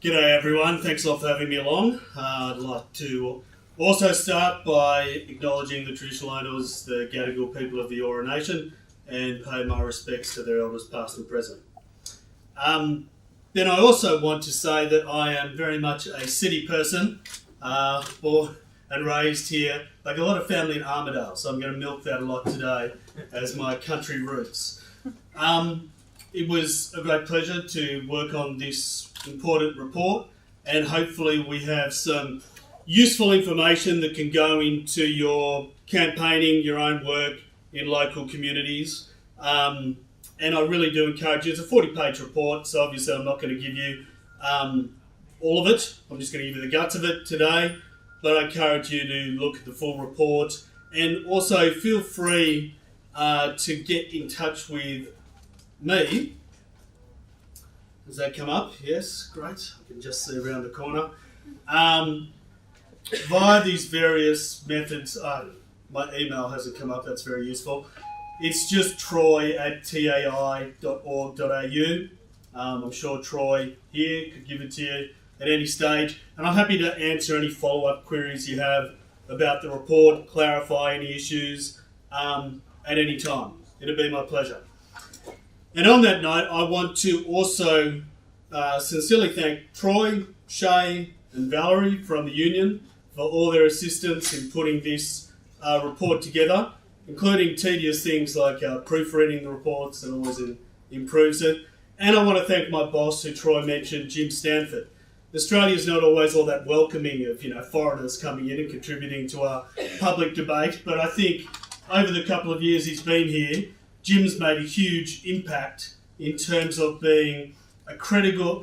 G'day everyone, thanks a lot for having me along. I'd like to also start by acknowledging the traditional owners, the Gadigal people of the Eora Nation, and pay my respects to their elders past and present. Then I also want to say that I am very much a city person, born and raised here, like a lot of family in Armidale, so I'm going to milk that a lot today as my country roots. It was a great pleasure to work on this important report, and hopefully we have some useful information that can go into your campaigning, your own work in local communities. And I really do encourage you. It's a 40-page report, so obviously I'm not going to give you all of it. I'm just going to give you the guts of it today, but I encourage you to look at the full report, and also feel free to get in touch with me. Does that come up? Yes, great. I can just see around the corner. Via these various methods, my email hasn't come up, that's very useful. It's just troy@tai.org.au. I'm sure Troy here could give it to you at any stage. And I'm happy to answer any follow-up queries you have about the report, clarify any issues at any time. It'll be my pleasure. And on that note, I want to also sincerely thank Troy, Shay and Valerie from the union for all their assistance in putting this report together, including tedious things like proofreading the reports that always improves it. And I want to thank my boss, who Troy mentioned, Jim Stanford. Australia's not always all that welcoming of foreigners coming in and contributing to our public debate, but I think over the couple of years he's been here, Jim's made a huge impact in terms of being a credible,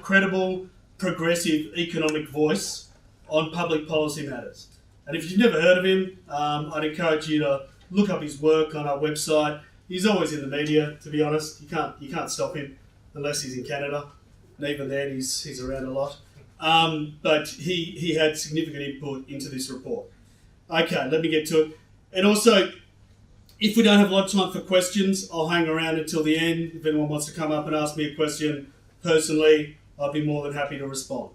progressive economic voice on public policy matters. And if you've never heard of him, I'd encourage you to look up his work on our website. He's always in the media, to be honest. You can't stop him unless he's in Canada. And even then, he's around a lot. But he had significant input into this report. Okay, let me get to it. And also, if we don't have a lot of time for questions, I'll hang around until the end. If anyone wants to come up and ask me a question personally, I'll be more than happy to respond.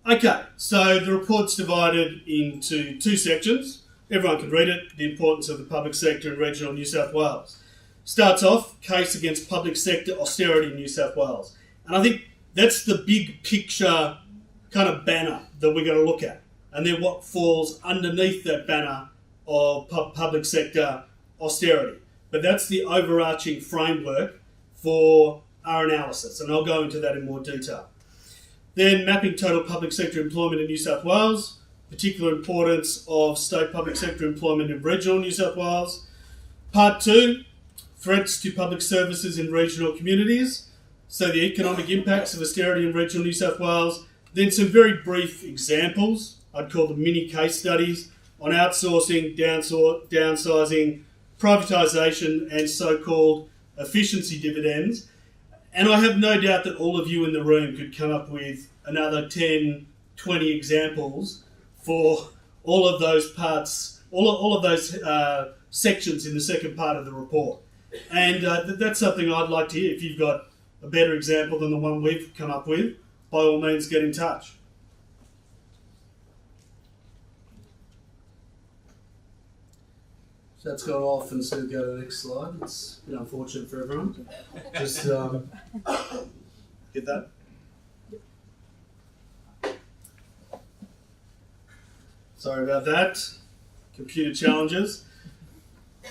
Okay, so the report's divided into two sections. Everyone can read it. The importance of the public sector in regional New South Wales. Starts off, case against public sector austerity in New South Wales. And I think that's the big picture kind of banner that we're going to look at. And then what falls underneath that banner of public sector austerity. But that's the overarching framework for our analysis, and I'll go into that in more detail. Then mapping total public sector employment in New South Wales, particular importance of state public sector employment in regional New South Wales. Part 2, threats to public services in regional communities, so the economic impacts of austerity in regional New South Wales. Then some very brief examples, I'd call them mini case studies, on outsourcing, downsizing, privatisation and so-called efficiency dividends. And I have no doubt that all of you in the room could come up with another 10, 20 examples for all of those parts, all of those sections in the second part of the report. And that's something I'd like to hear. If you've got a better example than the one we've come up with, by all means get in touch. So that's gone off, and so go to the next slide. It's a bit unfortunate for everyone. Just get that. Sorry about that. Computer challenges.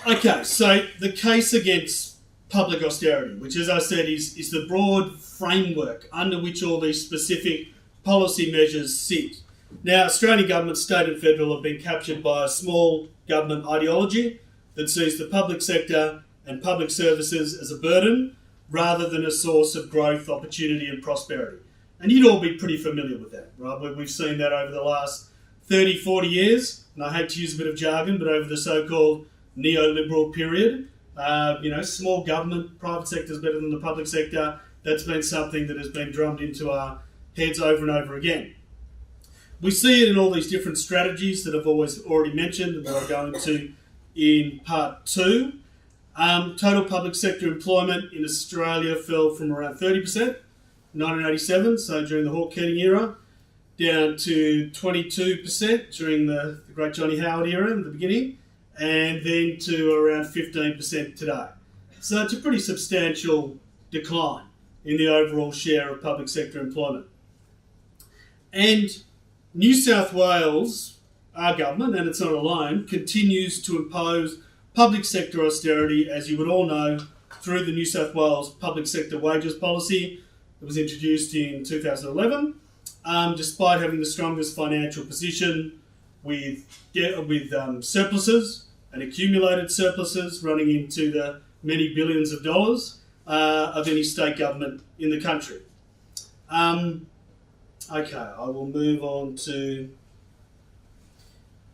Okay, so the case against public austerity, which, as I said, is the broad framework under which all these specific policy measures sit. Now, Australian government, state and federal, have been captured by a small government ideology that sees the public sector and public services as a burden rather than a source of growth, opportunity and prosperity. And you'd all be pretty familiar with that, right? We've seen that over the last 30, 40 years, and I hate to use a bit of jargon, but over the so-called neoliberal period, small government, private sector is better than the public sector. That's been something that has been drummed into our heads over and over again. We see it in all these different strategies that I've already mentioned and that I'll go into in part 2. Total public sector employment in Australia fell from around 30% in 1987, so during the Hawke-Keating era, down to 22% during the great Johnny Howard era in the beginning, and then to around 15% today. So it's a pretty substantial decline in the overall share of public sector employment. And New South Wales, our government, and it's not alone, continues to impose public sector austerity, as you would all know, through the New South Wales public sector wages policy that was introduced in 2011, despite having the strongest financial position with surpluses and accumulated surpluses running into the many billions of dollars of any state government in the country. Okay, I will move on to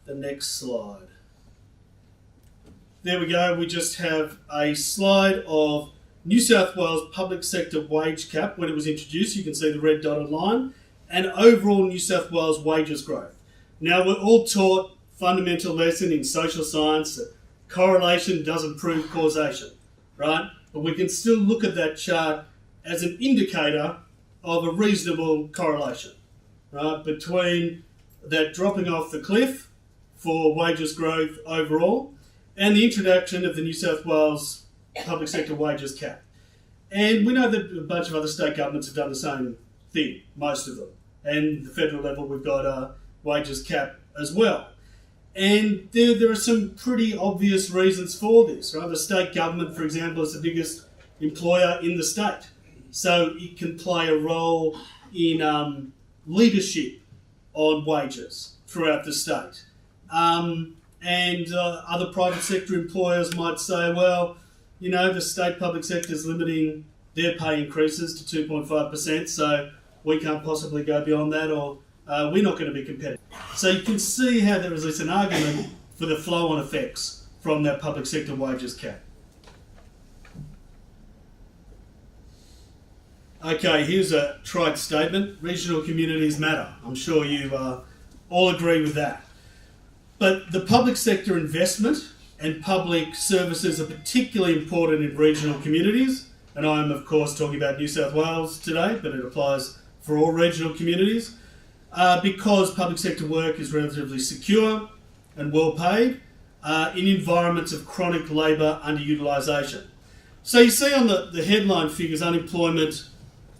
the next slide. There we go. We just have a slide of New South Wales public sector wage cap when it was introduced. You can see the red dotted line, and overall New South Wales wages growth. Now, we're all taught fundamental lesson in social science that correlation doesn't prove causation, right? But we can still look at that chart as an indicator of a reasonable correlation, right, between that dropping off the cliff for wages growth overall and the introduction of the New South Wales public sector wages cap. And we know that a bunch of other state governments have done the same thing, most of them. And the federal level, we've got a wages cap as well. And there are some pretty obvious reasons for this, right? The state government, for example, is the biggest employer in the state. So it can play a role in leadership on wages throughout the state. And other private sector employers might say, well, you know, the state public sector is limiting their pay increases to 2.5%, so we can't possibly go beyond that, or we're not going to be competitive. So you can see how there is at least an argument for the flow-on effects from that public sector wages cap. Okay, here's a trite statement. Regional communities matter. I'm sure you all agree with that. But the public sector investment and public services are particularly important in regional communities. And I'm, of course, talking about New South Wales today, but it applies for all regional communities. Because public sector work is relatively secure and well paid in environments of chronic labour underutilisation. So you see on the headline figures, unemployment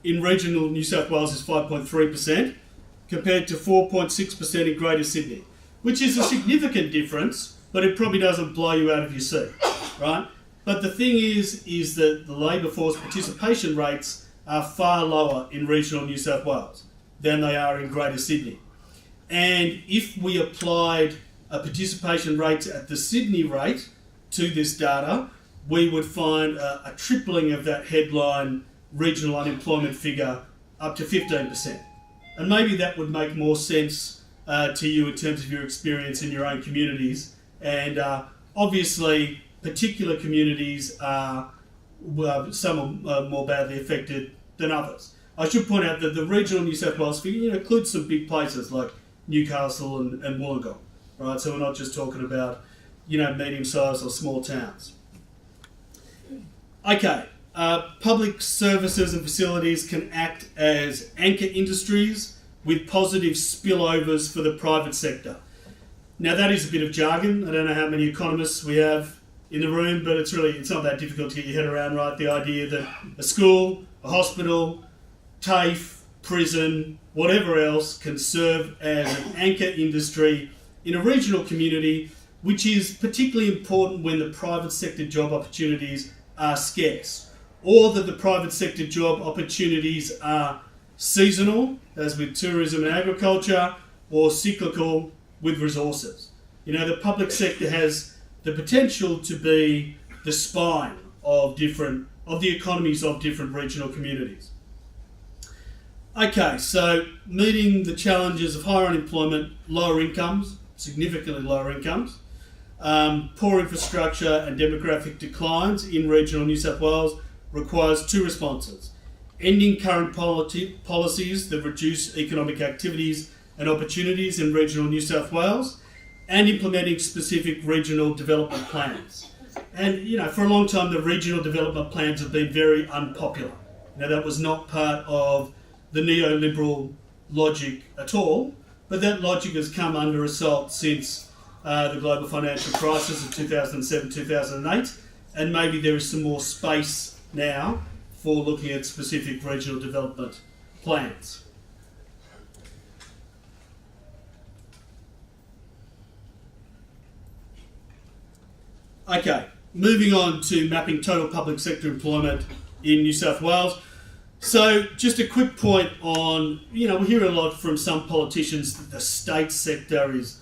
in regional New South Wales is 5.3% compared to 4.6% in Greater Sydney, which is a significant difference, but it probably doesn't blow you out of your seat, right? But the thing is that the labour force participation rates are far lower in regional New South Wales than they are in Greater Sydney. And if we applied a participation rate at the Sydney rate to this data, we would find a tripling of that headline regional unemployment figure up to 15%. And maybe that would make more sense to you in terms of your experience in your own communities. And obviously, particular communities are, some are more badly affected than others. I should point out that the regional New South Wales figure includes some big places like Newcastle and Wollongong, right? So we're not just talking about, medium-sized or small towns. Okay, public services and facilities can act as anchor industries with positive spillovers for the private sector. Now that is a bit of jargon. I don't know how many economists we have in the room, but it's not that difficult to get your head around, right? The idea that a school, a hospital, TAFE, prison, whatever else can serve as an anchor industry in a regional community, which is particularly important when the private sector job opportunities are scarce, or that the private sector job opportunities are seasonal, as with tourism and agriculture, or cyclical with resources. The public sector has the potential to be the spine of the economies of different regional communities. Okay, so meeting the challenges of higher unemployment, lower incomes, significantly lower incomes, poor infrastructure and demographic declines in regional New South Wales requires two responses: ending current policies that reduce economic activities and opportunities in regional New South Wales, and implementing specific regional development plans. And, for a long time, the regional development plans have been very unpopular. That was not part of the neoliberal logic at all, but that logic has come under assault since the global financial crisis of 2007-2008, and maybe there is some more space now for looking at specific regional development plans. Okay, moving on to mapping total public sector employment in New South Wales. So just a quick point on, we hear a lot from some politicians that the state sector is,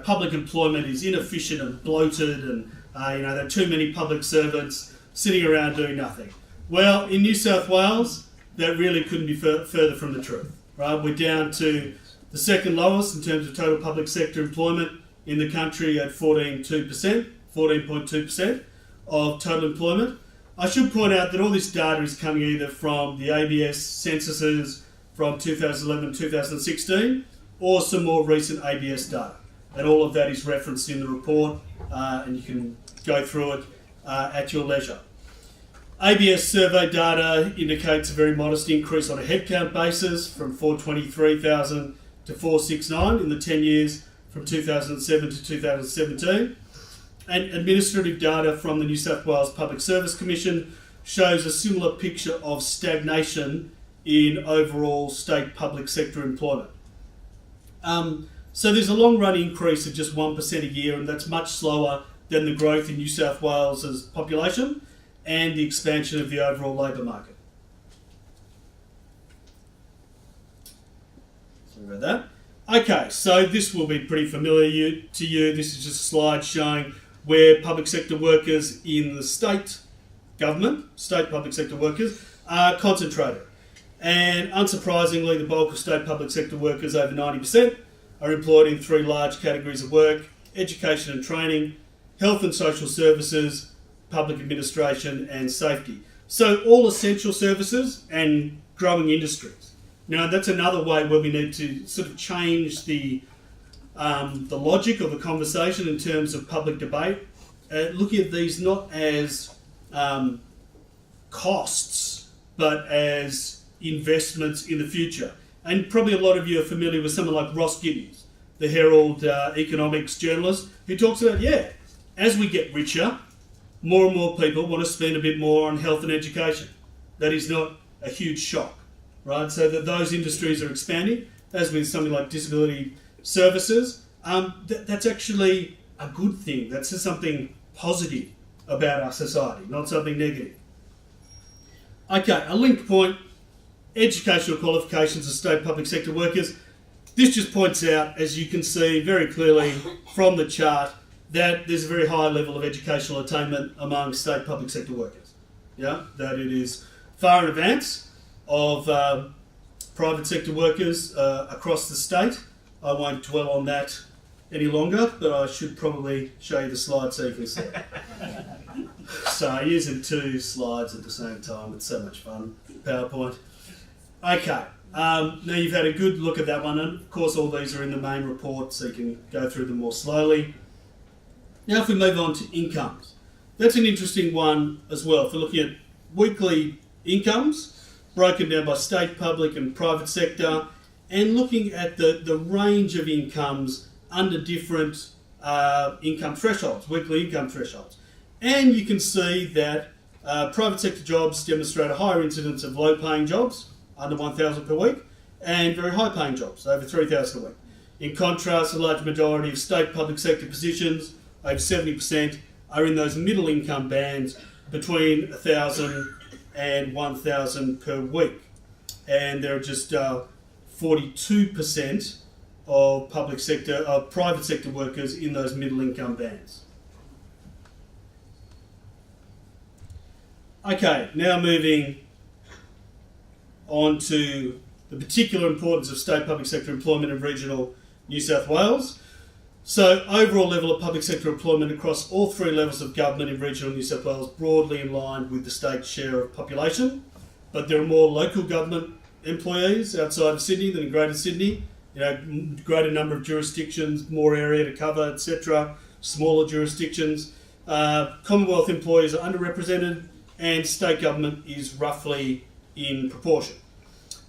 public employment is inefficient and bloated, and, there are too many public servants sitting around doing nothing. Well, in New South Wales, that really couldn't be further from the truth, right? We're down to the second lowest in terms of total public sector employment in the country at 14.2% of total employment. I should point out that all this data is coming either from the ABS censuses from 2011-2016 or some more recent ABS data. And all of that is referenced in the report, and you can go through it at your leisure. ABS survey data indicates a very modest increase on a headcount basis from 423,000 to 469 in the 10 years from 2007 to 2017. And administrative data from the New South Wales Public Service Commission shows a similar picture of stagnation in overall state public sector employment. So there's a long-run increase of just 1% a year, and that's much slower than the growth in New South Wales's population and the expansion of the overall labour market. Sorry about that. Okay, so this will be pretty familiar to you. This is just a slide showing where public sector workers in the state government, state public sector workers, are concentrated. And unsurprisingly, the bulk of state public sector workers, over 90%, are employed in three large categories of work: education and training, health and social services, public administration and safety. So all essential services and growing industries. Now that's another way where we need to sort of change the logic of the conversation in terms of public debate, looking at these not as costs, but as investments in the future. And probably a lot of you are familiar with someone like Ross Giddings, the Herald economics journalist, who talks about, as we get richer, more and more people want to spend a bit more on health and education. That is not a huge shock, right? So that those industries are expanding, as with something like disability services. That's actually a good thing. That's just something positive about our society, not something negative. Okay, a linked point: educational qualifications of state public sector workers. This just points out, as you can see very clearly from the chart, that there's a very high level of educational attainment among state public sector workers. That it is far in advance of private sector workers across the state. I won't dwell on that any longer, but I should probably show you the slide so you can see it. So using two slides at the same time, it's so much fun. PowerPoint. Okay, now you've had a good look at that one, and of course all these are in the main report, so you can go through them more slowly. Now if we move on to incomes, that's an interesting one as well. If we're looking at weekly incomes, broken down by state, public and private sector, and looking at the range of incomes under different income thresholds, weekly income thresholds. And you can see that private sector jobs demonstrate a higher incidence of low-paying jobs, under 1,000 per week, and very high-paying jobs, over 3,000 a week. In contrast, a large majority of state public sector positions, over 70%, are in those middle income bands between 1,000 and 1,000 per week. And there are just 42% of private sector workers in those middle income bands. Okay, now moving on to the particular importance of state public sector employment in regional New South Wales. So overall level of public sector employment across all three levels of government in regional New South Wales broadly in line with the state's share of population, but there are more local government employees outside of Sydney than in Greater Sydney. Greater number of jurisdictions, more area to cover, etc. Smaller jurisdictions. Commonwealth employees are underrepresented, and state government is roughly in proportion.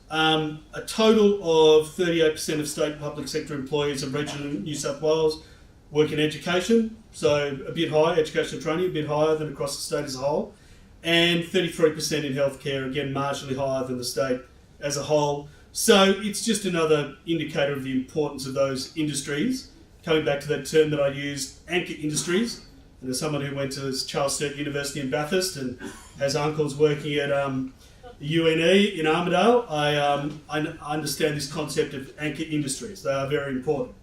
A total of 38% of state public sector employees of regional New South Wales work in education, so a bit higher, educational training, a bit higher than across the state as a whole, and 33% in healthcare, again marginally higher than the state as a whole. So it's just another indicator of the importance of those industries. Coming back to that term that I used, anchor industries. And as someone who went to Charles Sturt University in Bathurst and has uncles working at UNE in Armidale, I understand this concept of anchor industries. They are very important.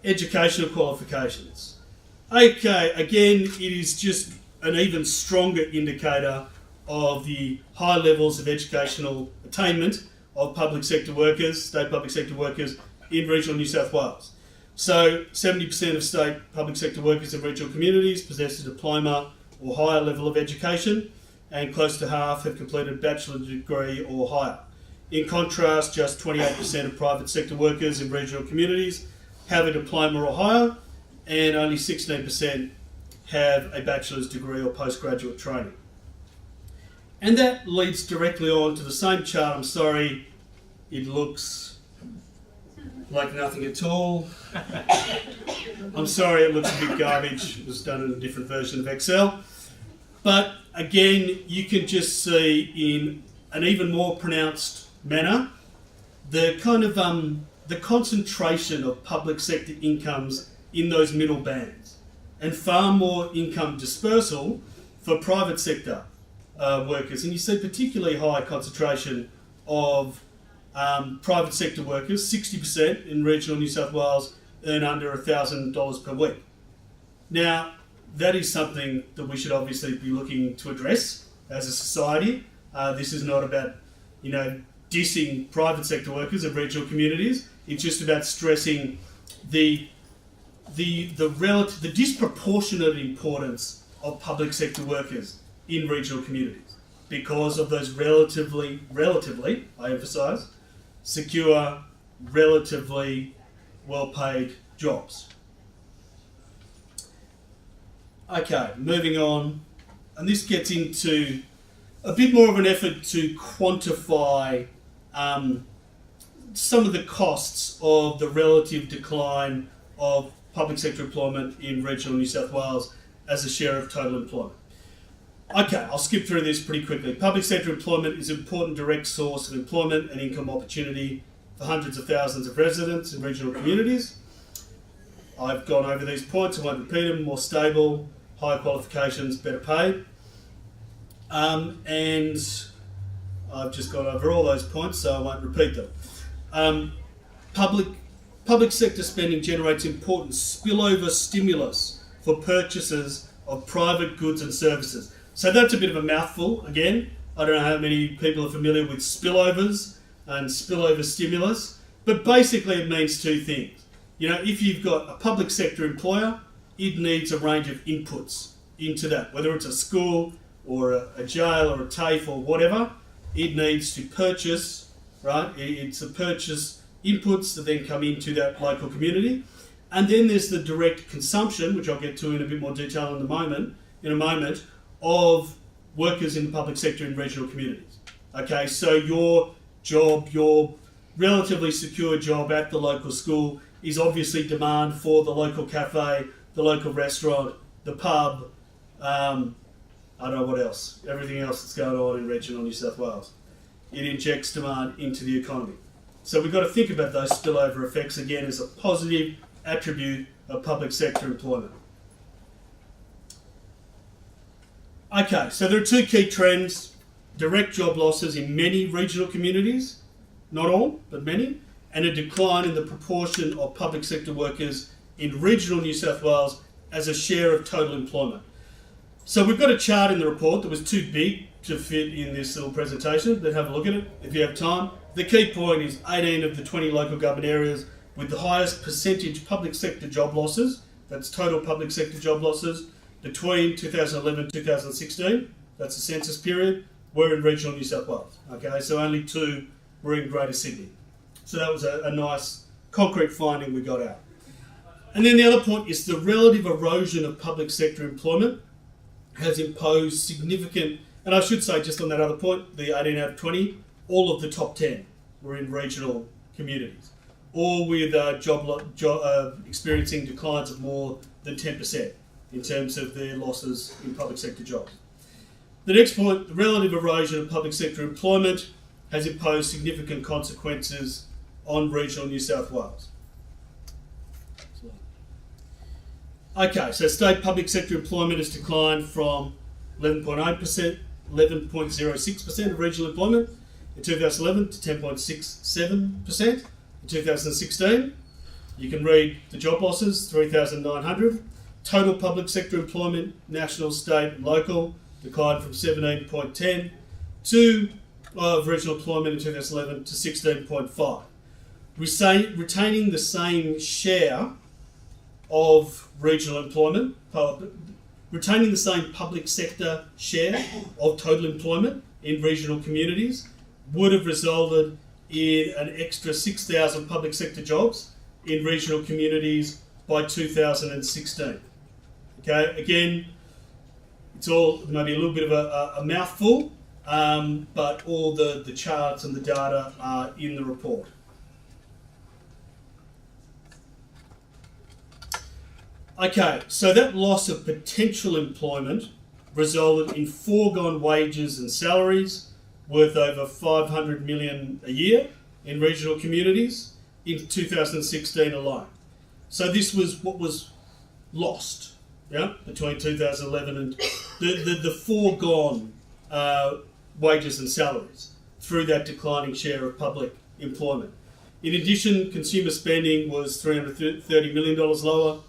Educational qualifications. Okay, again, it is just an even stronger indicator of the high levels of educational attainment of public sector workers, state public sector workers in regional New South Wales. So 70% of state public sector workers in regional communities possess a diploma or higher level of education, and close to half have completed a bachelor's degree or higher. In contrast, just 28% of private sector workers in regional communities have a diploma or higher, and only 16% have a bachelor's degree or postgraduate training. And that leads directly on to the same chart. I'm sorry, it looks like nothing at all. I'm sorry, it looks a bit garbage. It was done in a different version of Excel. But again, you can just see in an even more pronounced manner the kind of the concentration of public sector incomes in those middle bands, and far more income dispersal for private sector workers. And you see particularly high concentration of private sector workers. 60% in regional New South Wales earn under $1,000 per week. Now, that is something that we should obviously be looking to address as a society. This is not about, dissing private sector workers of regional communities. It's just about stressing the disproportionate importance of public sector workers in regional communities because of those relatively, I emphasise, secure, relatively well-paid jobs. Okay, moving on, and this gets into a bit more of an effort to quantify some of the costs of the relative decline of public sector employment in regional New South Wales as a share of total employment. Okay, I'll skip through this pretty quickly. Public sector employment is an important direct source of employment and income opportunity for hundreds of thousands of residents in regional communities. I've gone over these points, I won't repeat them. More stable, higher qualifications, better paid. And I've just gone over all those points, so I won't repeat them. Public sector spending generates important spillover stimulus for purchases of private goods and services. So that's a bit of a mouthful. Again, I don't know how many people are familiar with spillovers and spillover stimulus, but basically it means two things. If you've got a public sector employer, it needs a range of inputs into that, whether it's a school or a jail or a TAFE or whatever. It needs to purchase, right? It's a purchase inputs that then come into that local community. And then there's the direct consumption, which I'll get to in a bit more detail in a moment, of workers in the public sector in regional communities. Okay, so your job, your relatively secure job at the local school is obviously demand for the local cafe, the local restaurant, the pub, I don't know what else, everything else that's going on in regional New South Wales. It injects demand into the economy. So we've got to think about those spillover effects again as a positive attribute of public sector employment. Okay, so there are two key trends: direct job losses in many regional communities, not all, but many, and a decline in the proportion of public sector workers in regional New South Wales as a share of total employment. So we've got a chart in the report that was too big to fit in this little presentation, but have a look at it if you have time. The key point is 18 of the 20 local government areas with the highest percentage public sector job losses, that's total public sector job losses, between 2011 and 2016, that's the census period, were in regional New South Wales. Okay, so only 2 were in Greater Sydney. So that was a nice concrete finding we got out. And then the other point is the relative erosion of public sector employment has imposed significant, and I should say just on that other point, the 18 out of 20, all of the top 10 were in regional communities, or with experiencing declines of more than 10% in terms of their losses in public sector jobs. The next point, the relative erosion of public sector employment has imposed significant consequences on regional New South Wales. Okay, so state public sector employment has declined from 11.8%, 11.06% of regional employment in 2011 to 10.67% in 2016. You can read the job losses, 3,900. Total public sector employment, national, state and local, declined from 17.10 to regional employment in 2011 to 16.5. Retaining the same share of regional employment, retaining the same public sector share of total employment in regional communities would have resulted in an extra 6,000 public sector jobs in regional communities by 2016. Okay, again, it's all maybe a little bit of a mouthful, but all the charts and the data are in the report. Okay, so that loss of potential employment resulted in foregone wages and salaries worth over 500 million a year in regional communities in 2016 alone. So this was what was lost, yeah, between 2011 and the foregone wages and salaries through that declining share of public employment. In addition, consumer spending was $330 million lower,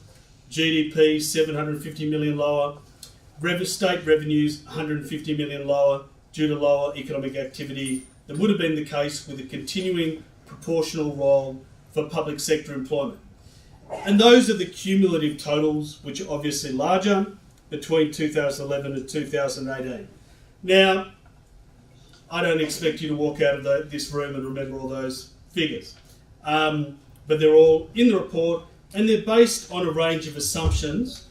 GDP $750 million lower, state revenues $150 million lower due to lower economic activity than would have been the case with a continuing proportional role for public sector employment. And those are the cumulative totals, which are obviously larger, between 2011 and 2018. Now, I don't expect you to walk out of this room and remember all those figures, but they're all in the report, and they're based on a range of assumptions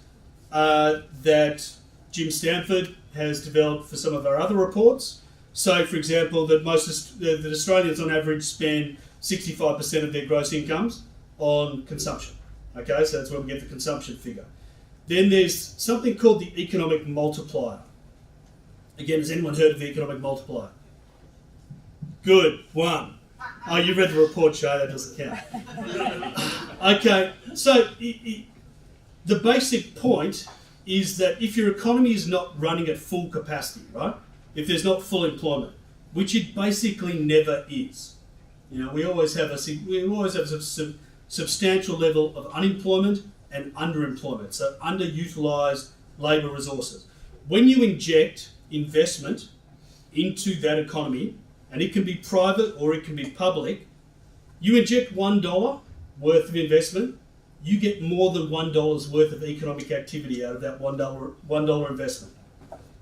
that Jim Stanford has developed for some of our other reports. So, for example, that that Australians on average spend 65% of their gross incomes on consumption. Okay, so that's where we get the consumption figure. Then there's something called the economic multiplier. Again, has anyone heard of the economic multiplier? Good, one. Oh, you read the report, Shay, that doesn't count. Okay, so the basic point is that if your economy is not running at full capacity, right? If there's not full employment, which it basically never is. You know, we always have a substantial level of unemployment and underemployment, so underutilised labour resources. When you inject investment into that economy, and it can be private or it can be public, you inject $1 worth of investment, you get more than $1 worth of economic activity out of that $1 investment.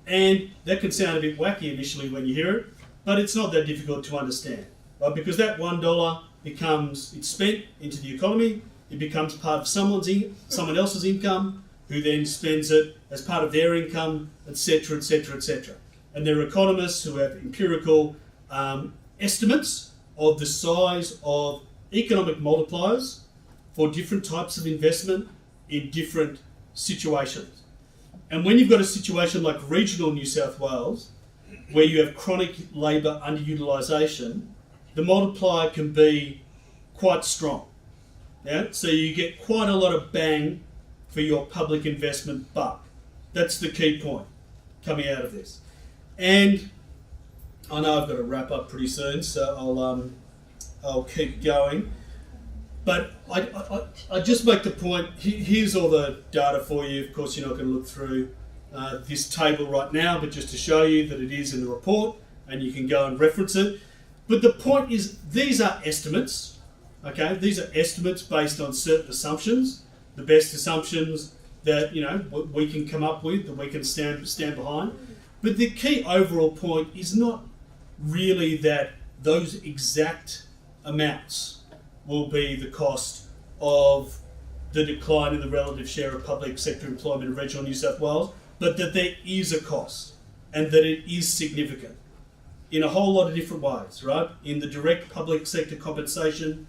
And that can sound a bit wacky initially when you hear it, but it's not that difficult to understand, right? Because that $1 it's spent into the economy, it becomes part of someone else's income, who then spends it as part of their income, etc., etc., etc. And there are economists who have empirical estimates of the size of economic multipliers for different types of investment in different situations. And when you've got a situation like regional New South Wales, where you have chronic labour underutilisation, the multiplier can be quite strong. Yeah? So you get quite a lot of bang for your public investment buck. That's the key point coming out of this. And I know I've got to wrap up pretty soon, so I'll keep going. But I just make the point, here's all the data for you. Of course, you're not going to look through this table right now, but just to show you that it is in the report and you can go and reference it. But the point is, these are estimates, okay? These are estimates based on certain assumptions, the best assumptions that, you know, we can come up with, that we can stand behind. But the key overall point is not really that those exact amounts will be the cost of the decline in the relative share of public sector employment in regional New South Wales, but that there is a cost and that it is significant in a whole lot of different ways, right? In the direct public sector compensation,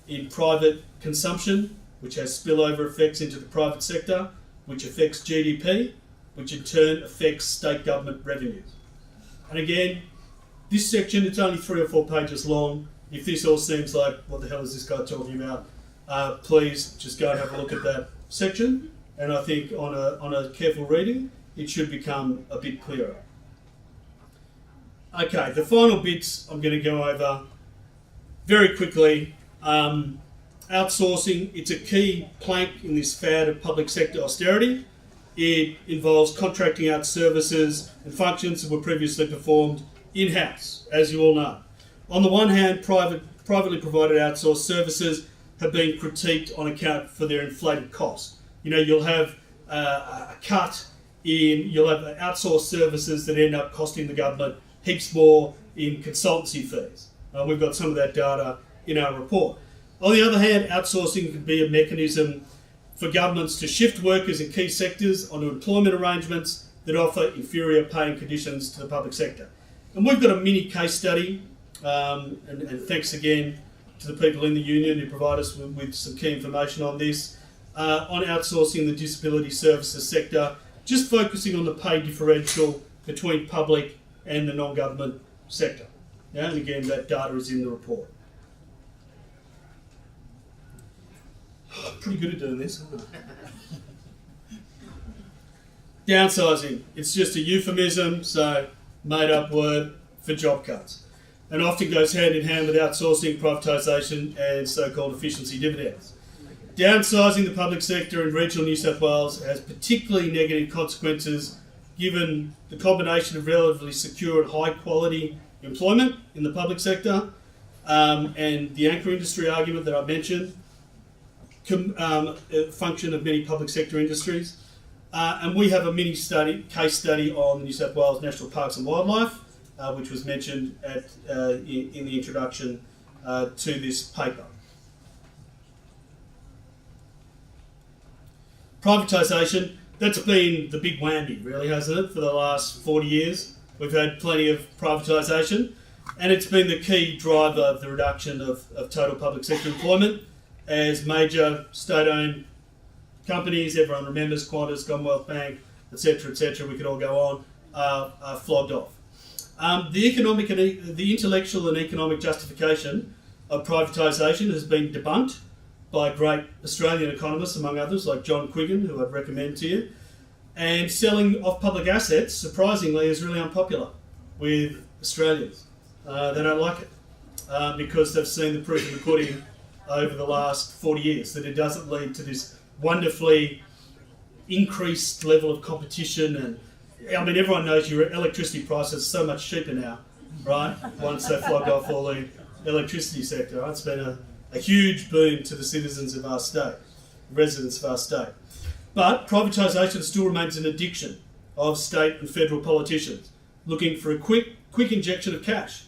in private consumption, which has spillover effects into the private sector, which affects GDP, which in turn affects state government revenues. And again, this section, it's only 3 or 4 pages long. If this all seems like, what the hell is this guy talking about? Please just go and have a look at that section. And I think on a careful reading, it should become a bit clearer. Okay, the final bits I'm going to go over very quickly. Outsourcing, it's a key plank in this fad of public sector austerity. It involves contracting out services and functions that were previously performed in-house, as you all know. On the one hand, privately provided outsourced services have been critiqued on account for their inflated cost. You know, you'll have a cut in, you'll have outsourced services that end up costing the government heaps more in consultancy fees. We've got some of that data in our report. On the other hand, outsourcing can be a mechanism for governments to shift workers in key sectors onto employment arrangements that offer inferior paying conditions to the public sector. And we've got a mini case study, and thanks again to the people in the union who provide us with some key information on this, on outsourcing the disability services sector, just focusing on the pay differential between public and the non-government sector. Yeah, and again, that data is in the report. Pretty good at doing this, aren't I? Downsizing. It's just a euphemism, so made up word for job cuts. And often goes hand in hand with outsourcing, privatisation and so-called efficiency dividends. Downsizing the public sector in regional New South Wales has particularly negative consequences given the combination of relatively secure and high quality employment in the public sector and the anchor industry argument that I mentioned, function of many public sector industries. And we have a mini case study on the New South Wales National Parks and Wildlife, which was mentioned in the introduction to this paper. Privatisation, that's been the big whammy, really, hasn't it, for the last 40 years? We've had plenty of privatisation, and it's been the key driver of the reduction of total public sector employment as major state-owned companies, everyone remembers Qantas, Commonwealth Bank, etc., we could all go on, are flogged off. The intellectual and economic justification of privatisation has been debunked by great Australian economists, among others, like John Quiggin, who I'd recommend to you. And selling off public assets, surprisingly, is really unpopular with Australians. They don't like it because they've seen the proof in the pudding over the last 40 years, that it doesn't lead to this wonderfully increased level of competition. And I mean, everyone knows your electricity prices are so much cheaper now, right? Once they flogged off all the electricity sector. It's been a huge boon to the citizens of our state, residents of our state. But privatisation still remains an addiction of state and federal politicians looking for a quick injection of cash,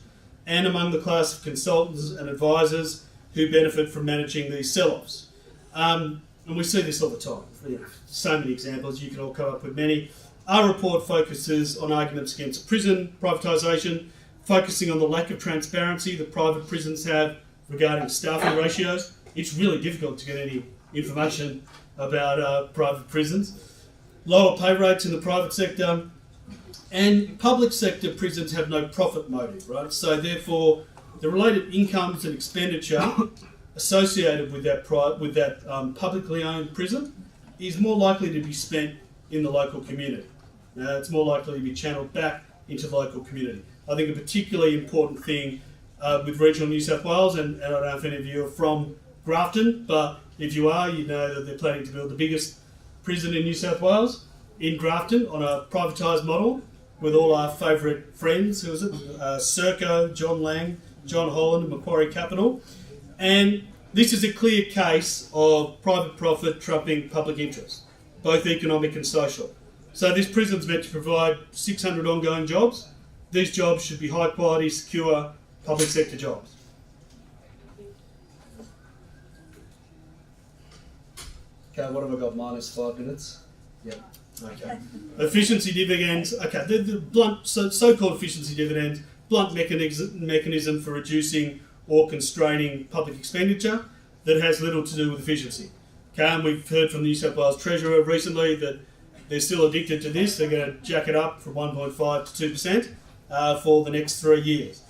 and among the class of consultants and advisors who benefit from managing these sell-offs. And we see this all the time. You know, so many examples, you can all come up with many. Our report focuses on arguments against prison privatisation, focusing on the lack of transparency that private prisons have regarding staffing ratios. It's really difficult to get any information about private prisons. Lower pay rates in the private sector, and public sector prisons have no profit motive, right? So therefore, the related incomes and expenditure associated with that publicly owned prison is more likely to be spent in the local community. It's more likely to be channeled back into the local community. I think a particularly important thing with regional New South Wales, and I don't know if any of you are from Grafton, but if you are, you know that they're planning to build the biggest prison in New South Wales, in Grafton, on a privatised model with all our favourite friends. Who was it? Serco, John Lang, John Holland, and Macquarie Capital. And this is a clear case of private profit trumping public interest, both economic and social. So this prison's meant to provide 600 ongoing jobs. These jobs should be high quality, secure, public sector jobs. Okay, what have I got? -5 minutes? Yeah. Okay. Efficiency dividends. Okay, the blunt, so-called efficiency dividends, blunt mechanism for reducing or constraining public expenditure that has little to do with efficiency. Okay, and we've heard from the New South Wales Treasurer recently that they're still addicted to this. They're going to jack it up from 1.5 to 2% for the next 3 years.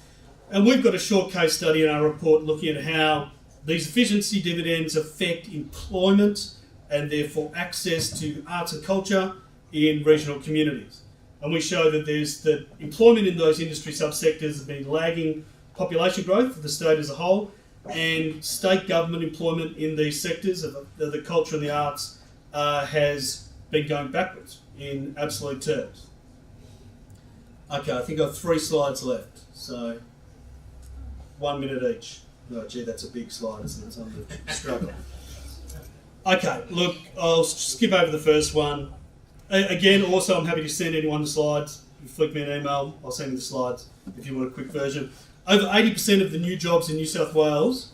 And we've got a short case study in our report looking at how these efficiency dividends affect employment and therefore access to arts and culture in regional communities. And we show that employment in those industry subsectors has been lagging population growth for the state as a whole, and state government employment in these sectors of the culture and the arts has been going backwards in absolute terms. Okay, I think I've 3 slides left, so 1 minute each. Oh gee, that's a big slide, isn't it? So I'm going to struggle. Okay, look, I'll skip over the first one. Again, also, I'm happy to send anyone the slides. You flick me an email, I'll send you the slides if you want a quick version. Over 80% of the new jobs in New South Wales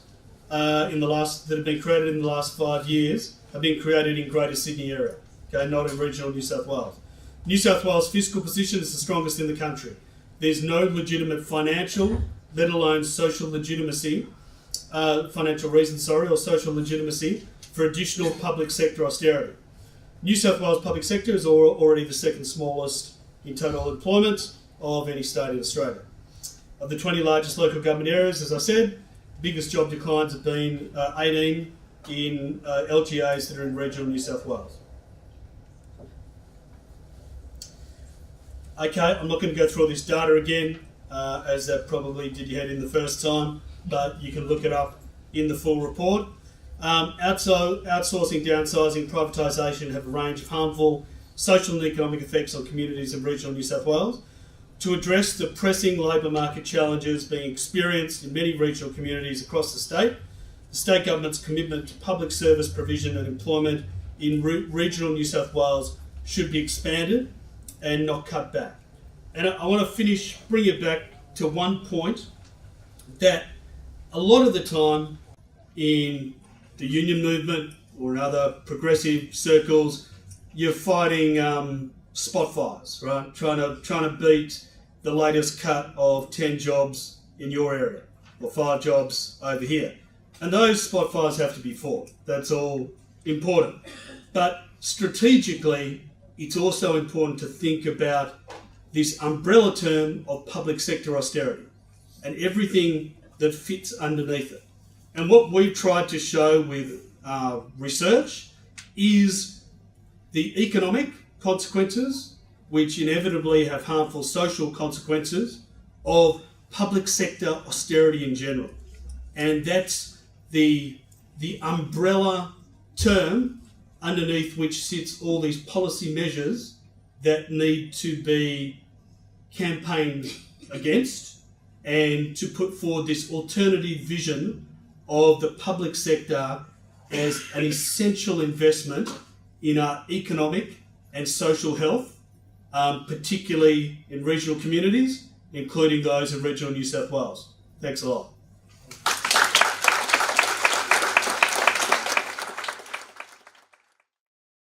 that have been created in the last 5 years have been created in Greater Sydney area, okay, not in regional New South Wales. New South Wales' fiscal position is the strongest in the country. There's no legitimate financial, let alone social legitimacy, or social legitimacy for additional public sector austerity. New South Wales public sector is already the second smallest in total employment of any state in Australia. Of the 20 largest local government areas, as I said, biggest job declines have been 18 in LGAs that are in regional New South Wales. Okay, I'm not going to go through all this data again, as that probably did your head in the first time, but you can look it up in the full report. Outsourcing, downsizing, privatisation have a range of harmful social and economic effects on communities in regional New South Wales. To address the pressing labour market challenges being experienced in many regional communities across the state government's commitment to public service provision and employment in regional New South Wales should be expanded and not cut back. And I want to bring it back to one point that a lot of the time in the union movement or in other progressive circles, you're fighting spot fires, right? Trying to beat the latest cut of 10 jobs in your area or 5 jobs over here. And those spot fires have to be fought. That's all important. But strategically, it's also important to think about this umbrella term of public sector austerity and everything that fits underneath it. And what we've tried to show with research is the economic consequences, which inevitably have harmful social consequences, of public sector austerity in general. And that's the umbrella term underneath which sits all these policy measures that need to be campaigned against and to put forward this alternative vision of the public sector as an essential investment in our economic and social health, particularly in regional communities, including those in regional New South Wales. Thanks a lot.